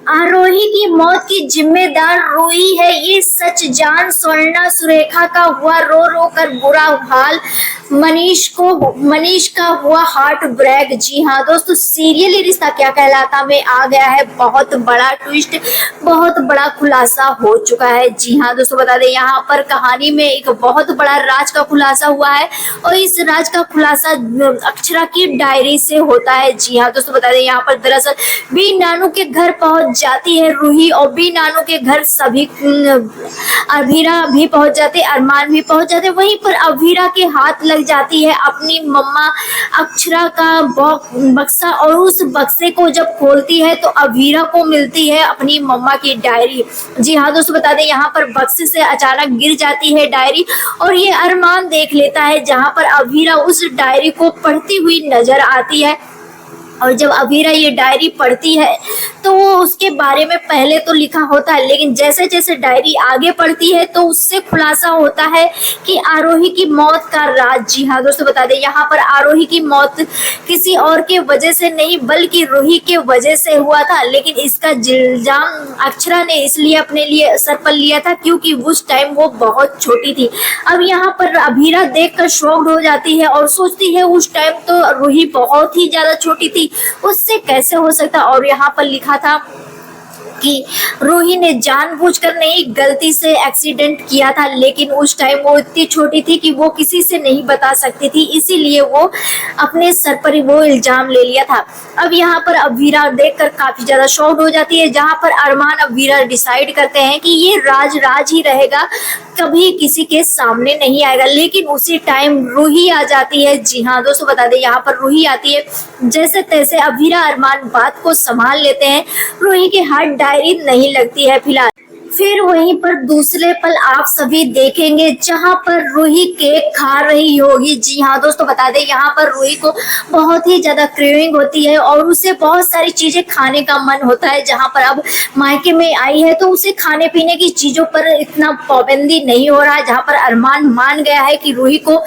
आरोही की मौत की जिम्मेदार रूही है, ये सच जान स्वर्णा सुरेखा का हुआ रो रो कर बुरा हाल। मनीष का हुआ हार्ट ब्रेक। जी हाँ दोस्तों, सीरियल ये रिश्ता क्या कहलाता में आ गया है बहुत बड़ा ट्विस्ट, बहुत बड़ा खुलासा हो चुका है। जी हाँ दोस्तों, बता दें यहाँ पर कहानी में एक बहुत बड़ा राज का खुलासा हुआ है और इस राज का खुलासा अक्षरा की डायरी से होता है। जी हाँ दोस्तों, बता दें यहाँ पर दरअसल बी नानू के घर पहुंच जाती है रूही और बी नानू के घर सभी अभीरा भी पहुंच जाते, अरमान भी पहुंच जाते। वहीं पर अभीरा के हाथ लग जाती है अपनी मम्मा अक्षरा का बक्सा और उस बक्से को जब खोलती है तो अभीरा को मिलती है अपनी मम्मा की डायरी। जी हाँ दोस्तों, बता दें यहाँ पर बक्से से अचानक गिर जाती है डायरी और ये अरमान देख लेता है, जहाँ पर अभीरा उस डायरी को पढ़ती हुई नजर आती है। और जब अभीरा ये डायरी पढ़ती है तो वो उसके बारे में पहले तो लिखा होता है, लेकिन जैसे जैसे डायरी आगे पढ़ती है तो उससे खुलासा होता है कि आरोही की मौत का राज। जी हाँ दोस्तों, बता दें यहाँ पर आरोही की मौत किसी और के वजह से नहीं बल्कि रूही के वजह से हुआ था, लेकिन इसका इल्जाम अक्षरा ने इसलिए अपने लिए सर पर लिया था क्योंकि उस टाइम वो बहुत छोटी थी। अब यहाँ पर अभीरा देखकर शॉक्ड हो जाती है और सोचती है उस टाइम तो रूही बहुत ही ज्यादा छोटी थी, उससे कैसे हो सकता। और यहाँ पर लिखा था कि रूही ने जानबूझकर नहीं गलती से एक्सीडेंट किया था, लेकिन उस टाइम वो इतनी छोटी थी कि वो किसी से नहीं बता सकती थी, इसीलिए वो अपने सर पर वो इल्जाम ले लिया था। अब यहाँ पर अभीरा देखकर काफी ज्यादा शॉक्ड हो जाती है, जहाँ पर अरमान अभीरा डिसाइड करते हैं कि ये राज ही रहेगा, कभी किसी के सामने नहीं आएगा। लेकिन उसी टाइम रूही आ जाती है। जी हाँ दोस्तों, बता दें यहाँ पर रूही आती है, जैसे तैसे अभीरा अरमान बात को संभाल लेते हैं। रूही के हाथ डायरी नहीं लगती है फिलहाल। फिर वहीं पर दूसरे पल आप सभी देखेंगे जहां पर रूही केक खा रही होगी। जी हाँ दोस्तों, बता दें यहाँ पर रूही को बहुत ही ज्यादा क्रेविंग होती है और उसे बहुत सारी चीजें खाने का मन होता है। जहां पर अब मायके में आई है तो उसे खाने पीने की चीजों पर इतना पाबंदी नहीं हो रहा है, जहां पर अरमान मान गया है कि रूही को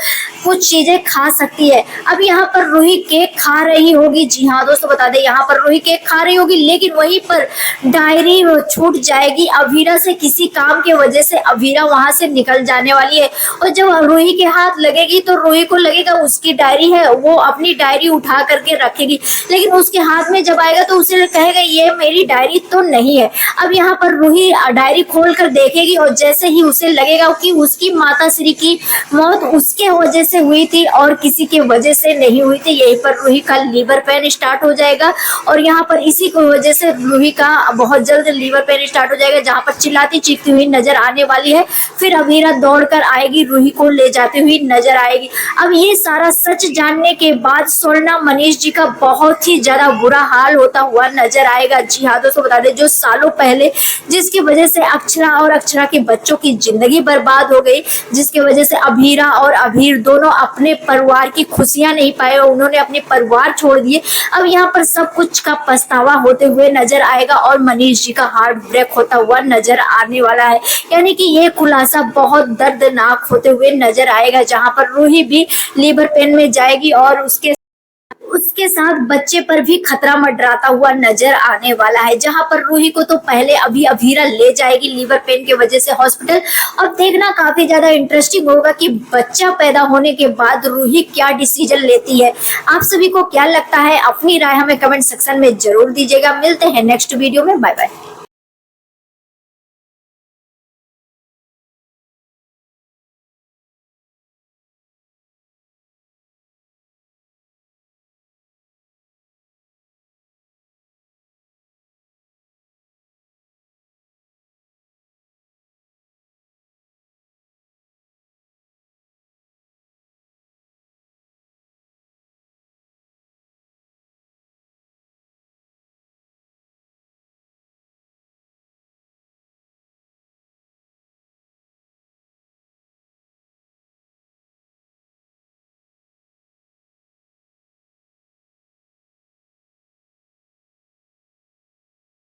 कुछ चीजें खा सकती है। अब यहाँ पर रूही केक खा रही होगी। जी हाँ दोस्तों, बता दें यहाँ पर रूही केक खा रही होगी, लेकिन वहीं पर डायरी छूट जाएगी अभीरा से। किसी काम के वजह से अभीरा वहां से निकल जाने वाली है और जब रूही के हाथ लगेगी तो रूही को लगेगा उसकी डायरी है, वो अपनी डायरी उठा करके रखेगी, लेकिन उसके हाथ में जब आएगा तो उसे कहेगा ये मेरी डायरी तो नहीं है। अब यहाँ पर रूही डायरी खोल कर देखेगी और जैसे ही उसे लगेगा कि उसकी माता श्री की मौत उसके वजह से हुई थी और किसी के वजह से नहीं हुई थी, यहीं पर रूही का लीवर पेन स्टार्ट हो जाएगा और यहाँ पर इसी की वजह से रूही का बहुत जल्द लीवर पेन स्टार्ट हो जाएगा, जहाँ पर चिल्लाती चीखती हुई नजर आने वाली है। फिर अभीरा दौड़कर आएगी, रूही को ले जाती हुई नजर आएगी। अब ये सारा सच जानने के बाद स्वर्णा मनीष जी का बहुत ही ज्यादा बुरा हाल होता हुआ नजर आएगा। जी हाँ दोस्तों, बता दें जो सालों पहले जिसकी वजह से अक्षरा और अक्षरा के बच्चों की जिंदगी बर्बाद हो गई, जिसकी वजह से अभीरा और अभीर दोनों अपने परिवार की खुशियां नहीं पाए, उन्होंने अपने परिवार छोड़ दिए। अब यहाँ पर सब कुछ का पछतावा होते हुए नजर आएगा और मनीष जी का हार्ट ब्रेक होता हुआ नजर आने वाला है, यानी कि ये खुलासा बहुत दर्दनाक होते हुए नजर आएगा, जहां पर रूही भी लीवर पेन में जाएगी और उसके साथ बच्चे पर भी खतरा मंडराता हुआ नजर आने वाला है। जहां पर रूही को तो पहले अभी अभीरा ले जाएगी लीवर पेन की वजह से हॉस्पिटल। अब देखना काफी ज्यादा इंटरेस्टिंग होगा कि बच्चा पैदा होने के बाद रूही क्या डिसीजन लेती है। आप सभी को क्या लगता है, अपनी राय हमें कमेंट सेक्शन में जरूर दीजिएगा। मिलते हैं नेक्स्ट वीडियो में, बाय बाय।